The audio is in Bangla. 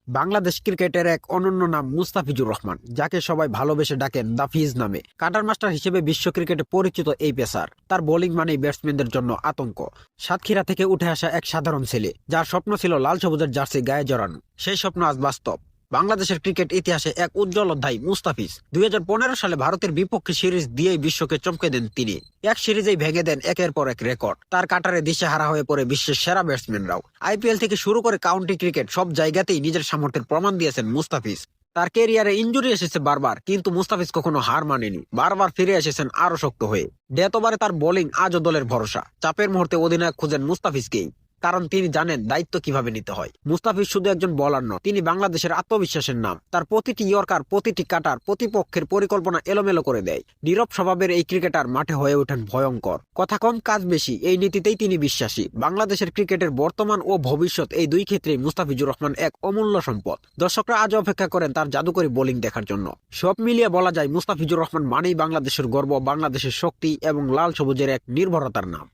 বাংলাদেশ ক্রিকেটের এক অনন্য নাম মুস্তাফিজুর রহমান, যাকে সবাই ভালোবেসে ডাকেন দা ফিজ নামে। কাটার মাস্টার হিসেবে বিশ্ব ক্রিকেটে পরিচিত এই পেসার, তার বোলিং মানেই ব্যাটসম্যানদের জন্য আতঙ্ক। সাতক্ষীরা থেকে উঠে আসা এক সাধারণ ছেলে, যার স্বপ্ন ছিল লাল সবুজের জার্সি গায়ে জড়ানো। সেই স্বপ্ন আজ বাস্তব। বাংলাদেশের ক্রিকেট ইতিহাসে এক উজ্জ্বল অধ্যায় মুস্তাফিজ। 2015 সালে ভারতের বিপক্ষে সিরিজ দিয়েই বিশ্বকে চমকে দেন তিনি। এক সিরিজেই ভেঙে দেন একের পর এক রেকর্ড। তার কাটারে দিশেহারা হয়ে পড়ে বিশ্বের সেরা ব্যাটসম্যানরাও। আইপিএল থেকে শুরু করে কাউন্টি ক্রিকেট, সব জায়গাতেই নিজের সামর্থ্যের প্রমাণ দিয়েছেন মুস্তাফিজ। তার ক্যারিয়ারে ইনজুরি এসেছে বারবার, কিন্তু মুস্তাফিজ কখনো হার মানেনি। বারবার ফিরে এসেছেন আরো শক্ত হয়ে। ডেথ ওভারে তার বোলিং আজও দলের ভরসা। চাপের মুহূর্তে অধিনায়ক খুঁজেন মুস্তাফিজকেই, কারণ তিনি জানেন দায়িত্ব কিভাবে নিতে হয়। মুস্তাফিজ শুধু একজন বোলার নন, তিনি বাংলাদেশের আত্মবিশ্বাসের নাম। তার প্রতিটি ইয়র্কার, প্রতিটি কাটার, প্রতিপক্ষের পরিকল্পনা এলোমেলো করে দেয়। নীরব স্বভাবের এই ক্রিকেটার মাঠে হয়ে ওঠেন ভয়ঙ্কর। কথা কম কাজ বেশি, এই নীতিতেই তিনি বিশ্বাসী। বাংলাদেশের ক্রিকেটের বর্তমান ও ভবিষ্যৎ, এই দুই ক্ষেত্রেই মুস্তাফিজুর রহমান এক অমূল্য সম্পদ। দর্শকরা আজ অপেক্ষা করেন তার জাদুকরী বোলিং দেখার জন্য। সব মিলিয়ে বলা যায় মুস্তাফিজুর রহমান মানেই বাংলাদেশের গর্ব, বাংলাদেশের শক্তি এবং লাল সবুজের এক নির্ভরতার নাম।